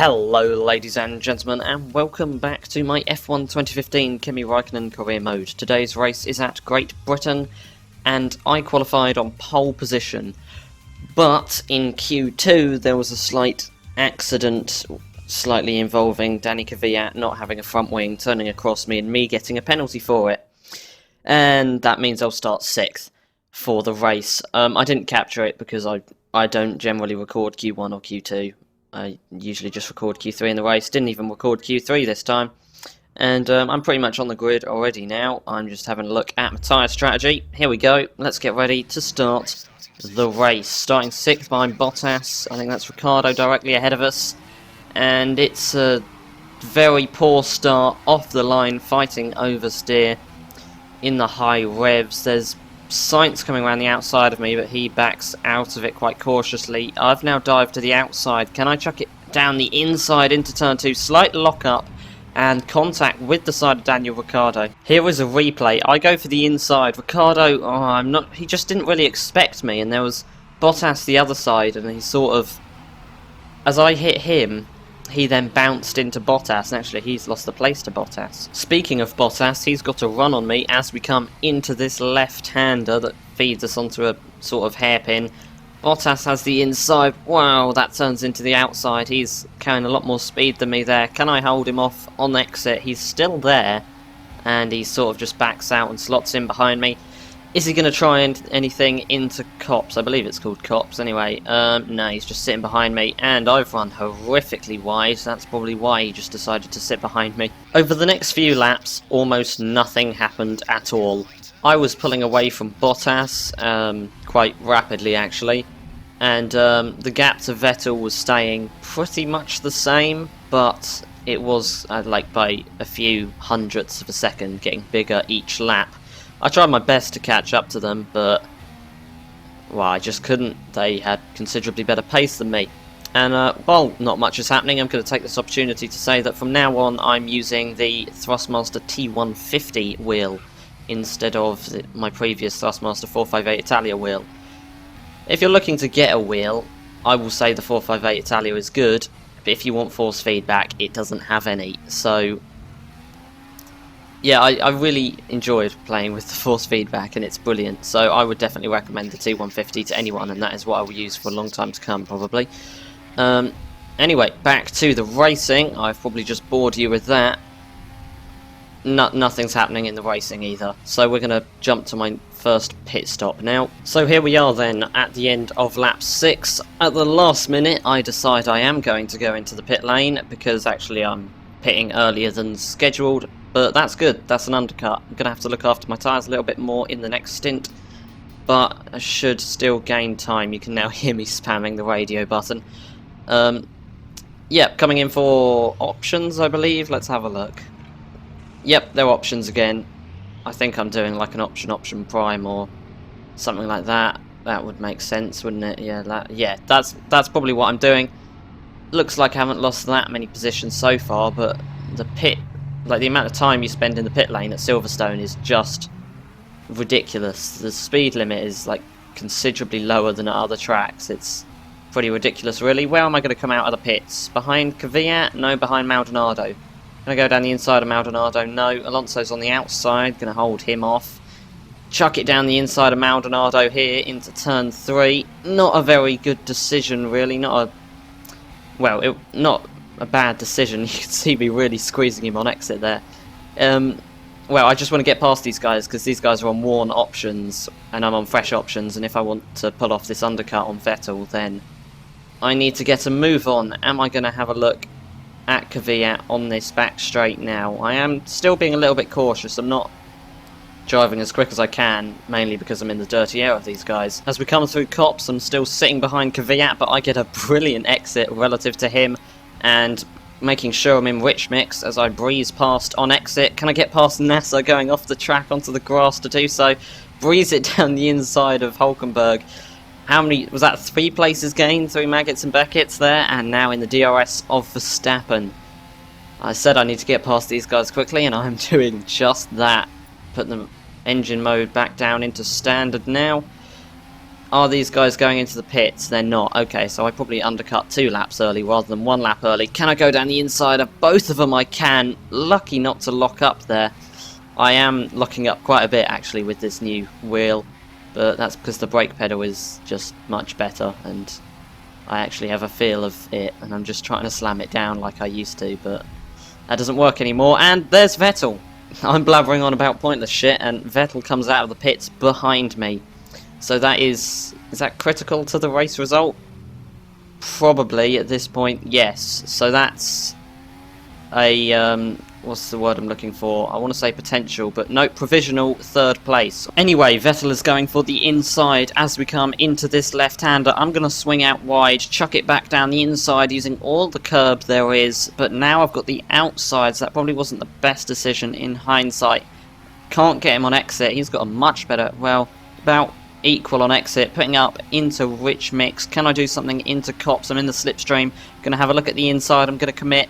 Hello ladies and gentlemen, and welcome back to my F1 2015 Kimi Raikkonen Career mode. Today's race is at Great Britain, and I qualified on pole position. But in Q2 there was a slight accident, slightly involving Danny Kvyat not having a front wing, turning across me and me getting a penalty for it. And that means I'll start 6th for the race. I didn't capture it because I don't generally record Q1 or Q2. I usually just record Q3 in the race, didn't even record Q3 this time. And I'm pretty much on the grid already now. I'm just having a look at my tyre strategy. Here we go, let's get ready to start the race. Starting 6th behind Bottas, I think that's Ricciardo directly ahead of us. And it's a very poor start, off the line, fighting oversteer in the high revs. There's Sainz coming around the outside of me, but he backs out of it quite cautiously. I've now dived to the outside. Can I chuck it down the inside into turn 2? Slight lock up and contact with the side of Daniel Ricciardo. Here is a replay. I go for the inside. Ricciardo, he just didn't really expect me, and there was Bottas the other side, and he sort of, as I hit him, he then bounced into Bottas, and actually he's lost the place to Bottas. Speaking of Bottas, he's got a run on me as we come into this left-hander that feeds us onto a sort of hairpin. Bottas has the inside. Wow, that turns into the outside. He's carrying a lot more speed than me there. Can I hold him off on exit? He's still there, and he sort of just backs out and slots in behind me. Is he going to try anything into Cops? I believe it's called Cops anyway. No, he's just sitting behind me, and I've run horrifically wide, so that's probably why he just decided to sit behind me. Over the next few laps, almost nothing happened at all. I was pulling away from Bottas quite rapidly actually, and the gap to Vettel was staying pretty much the same, but it was like by a few hundredths of a second, getting bigger each lap. I tried my best to catch up to them, but well, I just couldn't. They had considerably better pace than me. And while not much is happening, I'm going to take this opportunity to say that from now on I'm using the Thrustmaster T150 wheel instead of my previous Thrustmaster 458 Italia wheel. If you're looking to get a wheel, I will say the 458 Italia is good, but if you want force feedback, it doesn't have any. So yeah, I really enjoyed playing with the force feedback, and it's brilliant. So I would definitely recommend the T150 to anyone, and that is what I will use for a long time to come, probably. Anyway, back to the racing. I've probably just bored you with that. Nothing's happening in the racing either. So we're going to jump to my first pit stop now. So here we are then, at the end of lap 6. At the last minute, I decide I am going to go into the pit lane, because actually I'm pitting earlier than scheduled. But that's good, that's an undercut. I'm going to have to look after my tyres a little bit more in the next stint, but I should still gain time. You can now hear me spamming the radio button. Yep, coming in for options, I believe. Let's have a look. Yep, they're options again. I think I'm doing like an option prime or something like that. That would make sense, wouldn't it? Yeah, that's probably what I'm doing. Looks like I haven't lost that many positions so far, but the pit, like the amount of time you spend in the pit lane at Silverstone is just ridiculous. The speed limit is like considerably lower than at other tracks. It's pretty ridiculous really. Where am I going to come out of the pits? Behind Kvyat? No, behind Maldonado. Going to go down the inside of Maldonado? No. Alonso's on the outside, going to hold him off. Chuck it down the inside of Maldonado here into turn 3. Not a very good decision really. Not a bad decision. You can see me really squeezing him on exit there. Well, I just want to get past these guys because these guys are on worn options and I'm on fresh options, and if I want to pull off this undercut on Vettel, then I need to get a move on. Am I going to have a look at Kvyat on this back straight now? I am still being a little bit cautious. I'm not driving as quick as I can, mainly because I'm in the dirty air of these guys. As we come through Cops, I'm still sitting behind Kvyat, but I get a brilliant exit relative to him, and making sure I'm in rich mix as I breeze past on exit. Can I get past Nasser going off the track onto the grass to do so? Breeze it down the inside of Hulkenberg. How many, was that 3 places gained through Maggots and Beckett's there? And now in the DRS of Verstappen. I said I need to get past these guys quickly, and I'm doing just that. Put the engine mode back down into standard now. Are these guys going into the pits? They're not. Okay, so I probably undercut 2 laps early rather than 1 lap early. Can I go down the inside of both of them? I can. Lucky not to lock up there. I am locking up quite a bit actually with this new wheel, but that's because the brake pedal is just much better and I actually have a feel of it, and I'm just trying to slam it down like I used to, but that doesn't work anymore. And there's Vettel. I'm blabbering on about pointless shit and Vettel comes out of the pits behind me. So that is that critical to the race result? Probably at this point, yes. So that's a, what's the word I'm looking for? I want to say potential, but no, provisional 3rd place. Anyway, Vettel is going for the inside as we come into this left-hander. I'm going to swing out wide, chuck it back down the inside using all the curb there is, but now I've got the outside, so that probably wasn't the best decision in hindsight. Can't get him on exit. He's got a much better, well, about equal on exit, putting up into rich mix. Can I do something into cops? I'm in the slipstream, gonna have a look at the inside, I'm gonna commit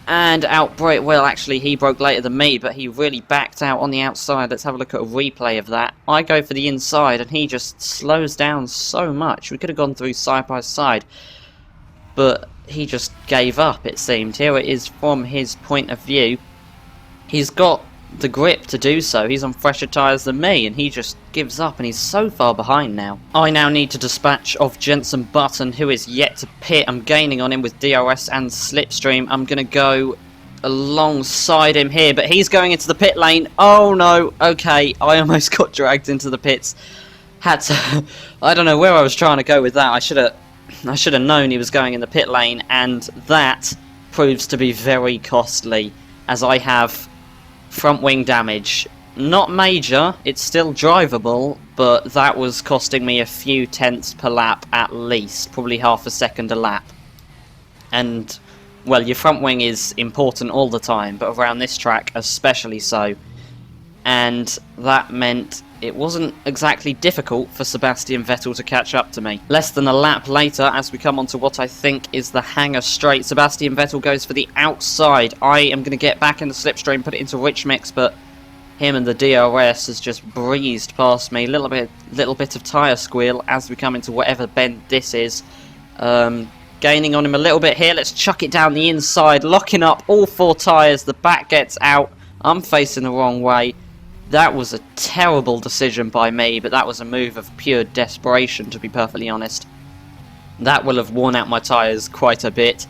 and outbrake. Well, actually he broke later than me, but he really backed out on the outside. Let's have a look at a replay of that. I go for the inside and he just slows down so much. We could have gone through side by side, but he just gave up, it seemed. Here it is from his point of view. He's got the grip to do so. He's on fresher tyres than me and he just gives up and he's so far behind now. I now need to dispatch of Jenson Button, who is yet to pit. I'm gaining on him with DRS and slipstream. I'm going to go alongside him here, but he's going into the pit lane. Oh no, okay, I almost got dragged into the pits. Had to I don't know where I was trying to go with that. I should have known he was going in the pit lane, and that proves to be very costly as I have front wing damage. Not major, it's still drivable, but that was costing me a few tenths per lap at least, probably half a second a lap. And, well, your front wing is important all the time, but around this track especially so. And that meant it wasn't exactly difficult for Sebastian Vettel to catch up to me. Less than a lap later, as we come onto what I think is the hanger straight, Sebastian Vettel goes for the outside. I am going to get back in the slipstream, put it into rich mix, but him and the DRS has just breezed past me. Little bit of tyre squeal as we come into whatever bend this is. Gaining on him a little bit here. Let's chuck it down the inside, locking up all 4 tyres. The back gets out. I'm facing the wrong way. That was a terrible decision by me, but that was a move of pure desperation, to be perfectly honest. That will have worn out my tyres quite a bit.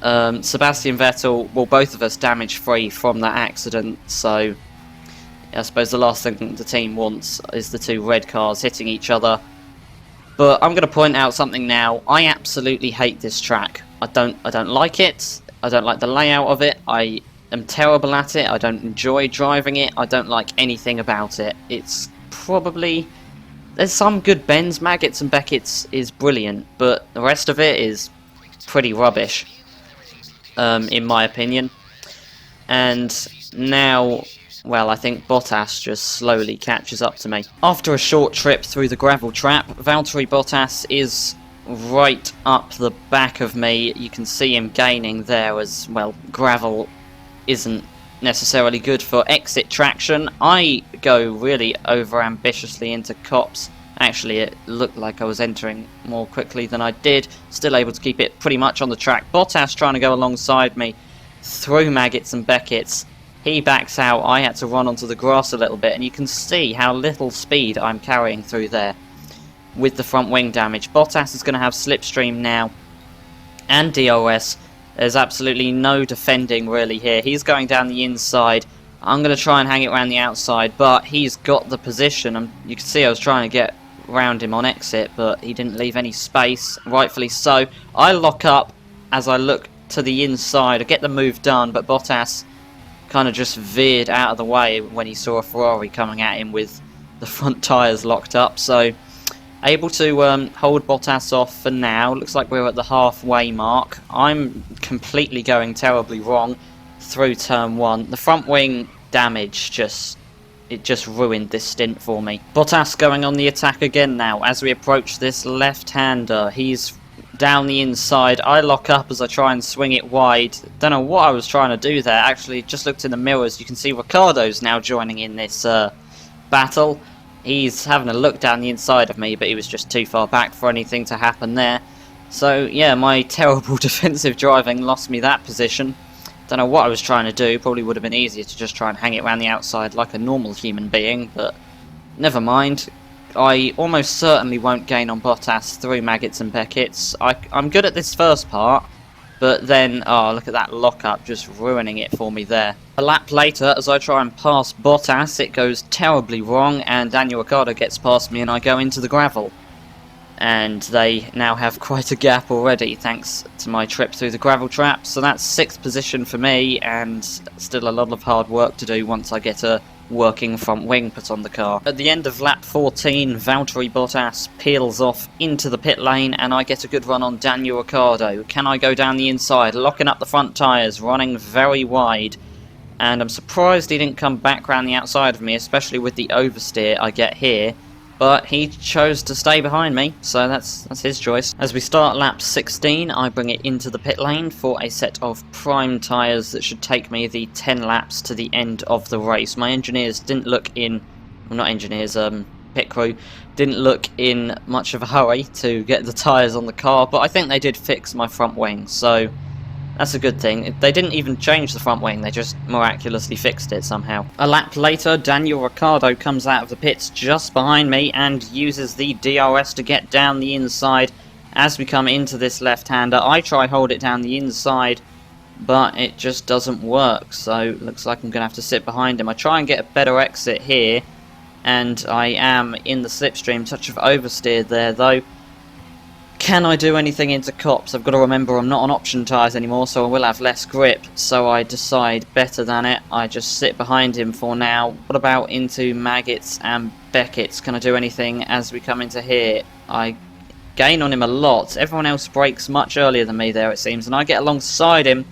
Sebastian Vettel, well, both of us damage free from that accident, so I suppose the last thing the team wants is the 2 red cars hitting each other. But I'm going to point out something now. I absolutely hate this track. I don't like it. I don't like the layout of it. I'm terrible at it. I don't enjoy driving it. I don't like anything about it. It's probably... There's some good bends. Maggots and Beckett's is brilliant, but the rest of it is pretty rubbish, in my opinion. And now, well, I think Bottas just slowly catches up to me. After a short trip through the gravel trap, Valtteri Bottas is right up the back of me. You can see him gaining there as, well, gravel isn't necessarily good for exit traction. I go really over ambitiously into cops. Actually, it looked like I was entering more quickly than I did. Still able to keep it pretty much on the track. Bottas trying to go alongside me through Maggots and Beckett's. He backs out. I had to run onto the grass a little bit, and you can see how little speed I'm carrying through there with the front wing damage. Bottas is going to have slipstream now and DRS. There's absolutely no defending really here. He's going down the inside. I'm going to try and hang it around the outside, but he's got the position. You can see I was trying to get around him on exit, but he didn't leave any space, rightfully so. I lock up as I look to the inside. I get the move done, but Bottas kind of just veered out of the way when he saw a Ferrari coming at him with the front tyres locked up. So able to hold Bottas off for now. Looks like we're at the halfway mark. I'm completely going terribly wrong through turn 1. The front wing damage just ruined this stint for me. Bottas going on the attack again now as we approach this left-hander. He's down the inside. I lock up as I try and swing it wide. Don't know what I was trying to do there. Actually, just looked in the mirrors. You can see Ricciardo's now joining in this battle. he's having a look down the inside of me, but he was just too far back for anything to happen there. So yeah, my terrible defensive driving lost me that position. Don't know what I was trying to do. Probably would have been easier to just try and hang it around the outside like a normal human being, but never mind. I almost certainly won't gain on Bottas through Maggots and Beckett's. I'm good at this first part, but then, oh, look at that lock-up, just ruining it for me there. A lap later, as I try and pass Bottas, it goes terribly wrong, and Daniel Ricciardo gets past me and I go into the gravel. And they now have quite a gap already, thanks to my trip through the gravel trap. So that's 6th position for me, and still a lot of hard work to do once I get a working front wing put on the car. At the end of lap 14, Valtteri Bottas peels off into the pit lane, and I get a good run on Daniel Ricciardo. Can I go down the inside, locking up the front tyres, running very wide, and I'm surprised he didn't come back round the outside of me, especially with the oversteer I get here. But he chose to stay behind me, so that's his choice. As we start lap 16, I bring it into the pit lane for a set of prime tyres that should take me the 10 laps to the end of the race. My engineers didn't look in, well, not engineers, pit crew, didn't look in much of a hurry to get the tyres on the car, but I think they did fix my front wing, so that's a good thing. They didn't even change the front wing, they just miraculously fixed it somehow. A lap later, Daniel Ricciardo comes out of the pits just behind me and uses the DRS to get down the inside. As we come into this left-hander, I try hold it down the inside, but it just doesn't work, so looks like I'm going to have to sit behind him. I try and get a better exit here, and I am in the slipstream. Touch of oversteer there, though. Can I do anything into Cops? I've got to remember I'm not on option tyres anymore, so I will have less grip. So I decide better than it. I just sit behind him for now. What about into Maggots and Beckett's? Can I do anything as we come into here? I gain on him a lot. Everyone else brakes much earlier than me there, it seems. And I get alongside him,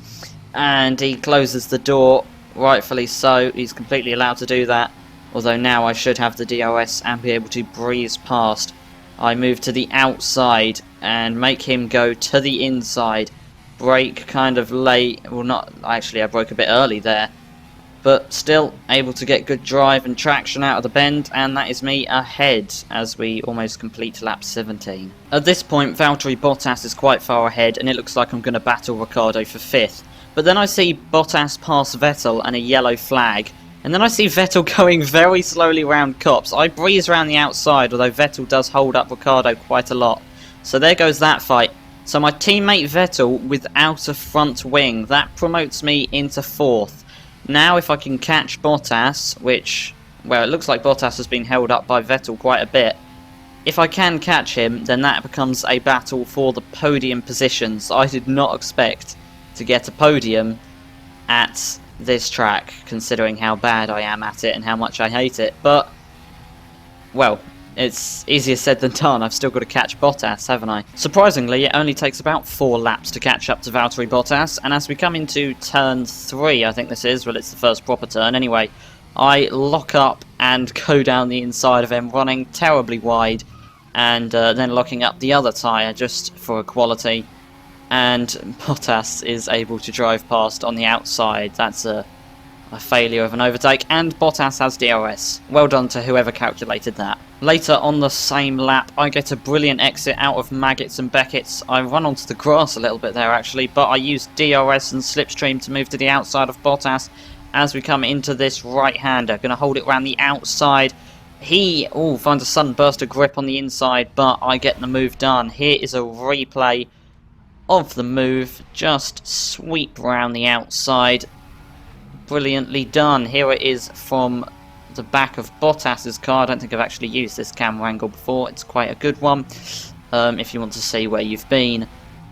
and he closes the door. Rightfully so. He's completely allowed to do that. Although now I should have the DRS and be able to breeze past. I move to the outside and make him go to the inside. Brake kind of late. Well, not actually, I broke a bit early there. But still able to get good drive and traction out of the bend, and that is me ahead as we almost complete lap 17. At this point, Valtteri Bottas is quite far ahead, and it looks like I'm going to battle Ricciardo for 5th. But then I see Bottas pass Vettel and a yellow flag. And then I see Vettel going very slowly around Cops. I breeze around the outside, although Vettel does hold up Ricciardo quite a lot. So there goes that fight. So my teammate Vettel without a front wing, that promotes me into 4th. Now if I can catch Bottas, which, well, it looks like Bottas has been held up by Vettel quite a bit. If I can catch him, then that becomes a battle for the podium positions. I did not expect to get a podium at this track, considering how bad I am at it and how much I hate it, but, well, it's easier said than done. I've still got to catch Bottas, haven't I? Surprisingly, it only takes about 4 laps to catch up to Valtteri Bottas, and as we come into turn 3, I think this is, well, it's the first proper turn anyway, I lock up and go down the inside of him, running terribly wide, and then locking up the other tyre just for equality. And Bottas is able to drive past on the outside. That's a failure of an overtake, and Bottas has DRS. Well done to whoever calculated that. Later on the same lap, I get a brilliant exit out of Maggots and Beckett's. I run onto the grass a little bit there actually, but I use DRS and slipstream to move to the outside of Bottas as we come into this right-hander. Going to hold it around the outside. He finds a sudden burst of grip on the inside, but I get the move done. Here is a replay of the move, just sweep around the outside. Brilliantly done. Here it is from the back of Bottas's car. I don't think I've actually used this camera angle before. It's quite a good one if you want to see where you've been.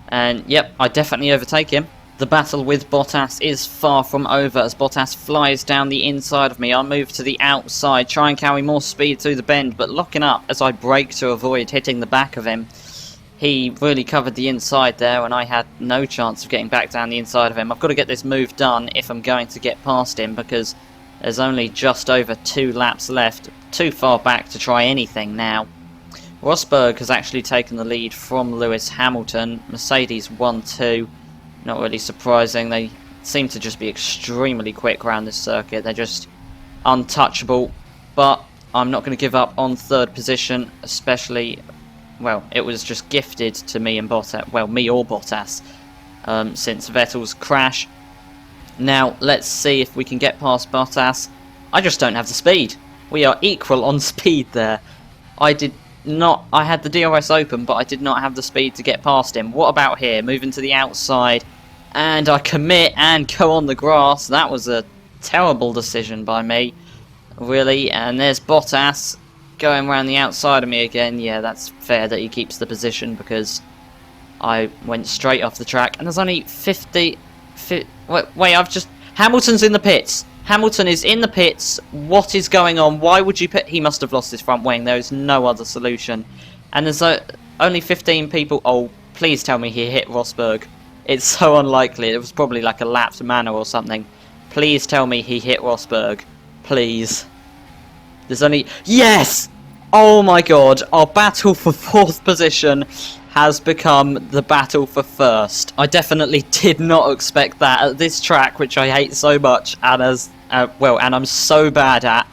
And yep, I definitely overtake him. The battle with Bottas is far from over as Bottas flies down the inside of me. I move to the outside, try and carry more speed through the bend, but locking up as I brake to avoid hitting the back of him. He really covered the inside there, and I had no chance of getting back down the inside of him. I've got to get this move done if I'm going to get past him, because there's only just over 2 laps left. Too far back to try anything now. Rosberg has actually taken the lead from Lewis Hamilton. Mercedes 1-2. Not really surprising. They seem to just be extremely quick around this circuit. They're just untouchable. But I'm not going to give up on third position, especially, well, it was just gifted to me and Bottas, well, me or Bottas, since Vettel's crash. Now, let's see if we can get past Bottas. I just don't have the speed. We are equal on speed there. I had the DRS open, but I did not have the speed to get past him. What about here? Moving to the outside, and I commit and go on the grass. That was a terrible decision by me, really. And there's Bottas going around the outside of me again. Yeah, that's fair that he keeps the position because I went straight off the track. And there's only 50... Wait, I've just... Hamilton's in the pits. Hamilton is in the pits. What is going on? Why would you put... He must have lost his front wing. There is no other solution. And there's only 15 people... Oh, please tell me he hit Rosberg. It's so unlikely. It was probably like a lapped manner or something. Please tell me he hit Rosberg. Please. There's only... Yes! Oh my god. Our battle for 4th position has become the battle for 1st. I definitely did not expect that at this track, which I hate so much, and and I'm so bad at.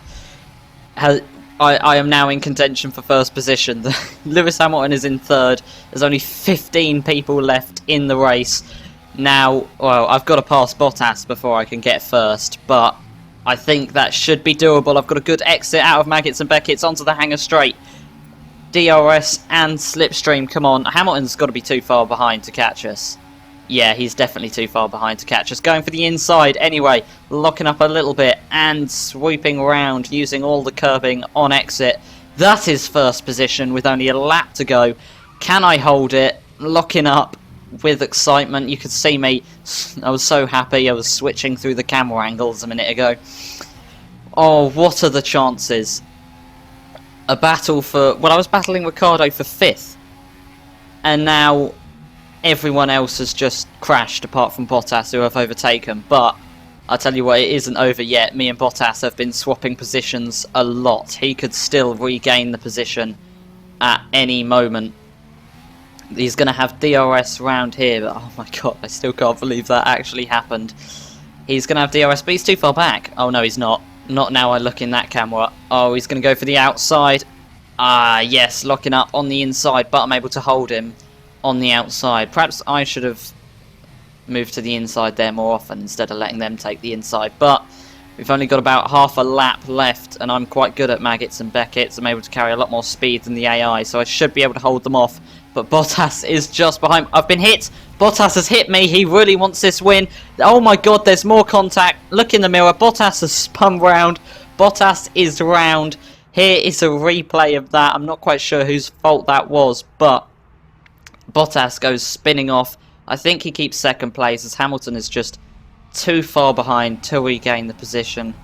I am now in contention for 1st position. Lewis Hamilton is in 3rd. There's only 15 people left in the race. Now, well, I've got to pass Bottas before I can get 1st, but I think that should be doable. I've got a good exit out of Maggots and Beckett's onto the hanger straight. DRS and slipstream, come on. Hamilton's got to be too far behind to catch us. Yeah, he's definitely too far behind to catch us. Going for the inside anyway, locking up a little bit and swooping around using all the curbing on exit. That is 1st position with only a lap to go. Can I hold it? Locking up with excitement. You could see me. I was so happy. I was switching through the camera angles a minute ago. Oh, what are the chances? A battle for... Well, I was battling Ricciardo for 5th. And now everyone else has just crashed apart from Bottas, who I've overtaken. But I'll tell you what, it isn't over yet. Me and Bottas have been swapping positions a lot. He could still regain the position at any moment. He's going to have DRS round here. But oh my god, I still can't believe that actually happened. He's going to have DRS, but he's too far back. Oh no, he's not. Not now I look in that camera. Oh, he's going to go for the outside. Ah, yes, locking up on the inside, but I'm able to hold him on the outside. Perhaps I should have moved to the inside there more often instead of letting them take the inside. But we've only got about half a lap left, and I'm quite good at Maggots and Beckett's. I'm able to carry a lot more speed than the AI, so I should be able to hold them off. But Bottas is just behind. I've been hit. Bottas has hit me. He really wants this win. Oh my god, there's more contact. Look in the mirror. Bottas has spun round. Bottas is round. Here is a replay of that. I'm not quite sure whose fault that was, but Bottas goes spinning off. I think he keeps 2nd place as Hamilton is just too far behind to regain the position.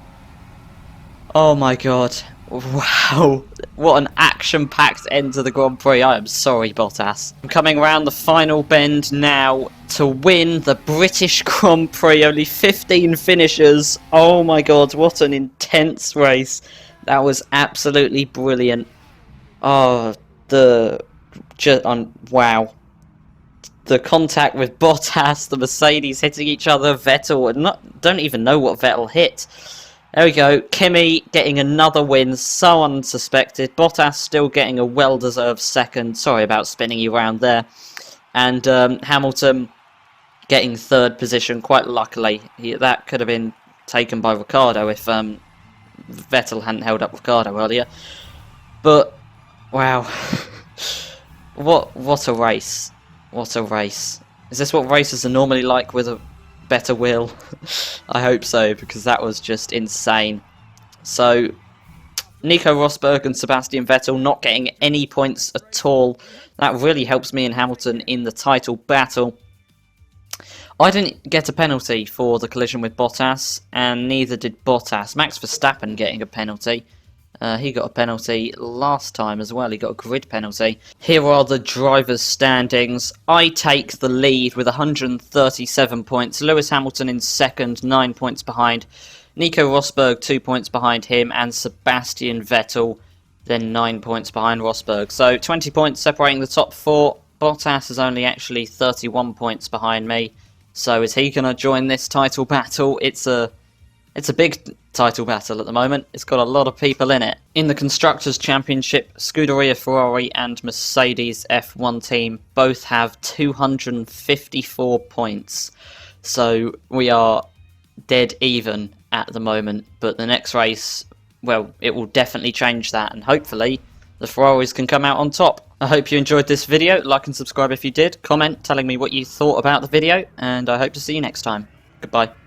Oh my god. Wow, what an action-packed end to the Grand Prix. I am sorry, Bottas. I'm coming around the final bend now to win the British Grand Prix. Only 15 finishers. Oh my god, what an intense race. That was absolutely brilliant. Oh, wow. The contact with Bottas, the Mercedes hitting each other, Vettel, don't even know what Vettel hit. There we go, Kimi getting another win, so unsuspected. Bottas still getting a well-deserved 2nd. Sorry about spinning you around there. And Hamilton getting 3rd position, quite luckily. That could have been taken by Ricciardo if Vettel hadn't held up Ricciardo earlier. But, wow. What a race. What a race. Is this what races are normally like with a better wheel? I hope so, because that was just insane. So Nico Rosberg and Sebastian Vettel not getting any points at all. That really helps me and Hamilton in the title battle. I didn't get a penalty for the collision with Bottas, and neither did Bottas. Max Verstappen getting a penalty. He got a penalty last time as well. He got a grid penalty. Here are the drivers' standings. I take the lead with 137 points. Lewis Hamilton in 2nd, 9 points behind. Nico Rosberg 2 points behind him, and Sebastian Vettel then 9 points behind Rosberg. So 20 points separating the top 4. Bottas is only actually 31 points behind me. So is he going to join this title battle? It's a big title battle at the moment. It's got a lot of people in it. In the Constructors' Championship, Scuderia Ferrari and Mercedes F1 team both have 254 points. So we are dead even at the moment. But the next race, well, it will definitely change that. And hopefully the Ferraris can come out on top. I hope you enjoyed this video. Like and subscribe if you did. Comment telling me what you thought about the video. And I hope to see you next time. Goodbye.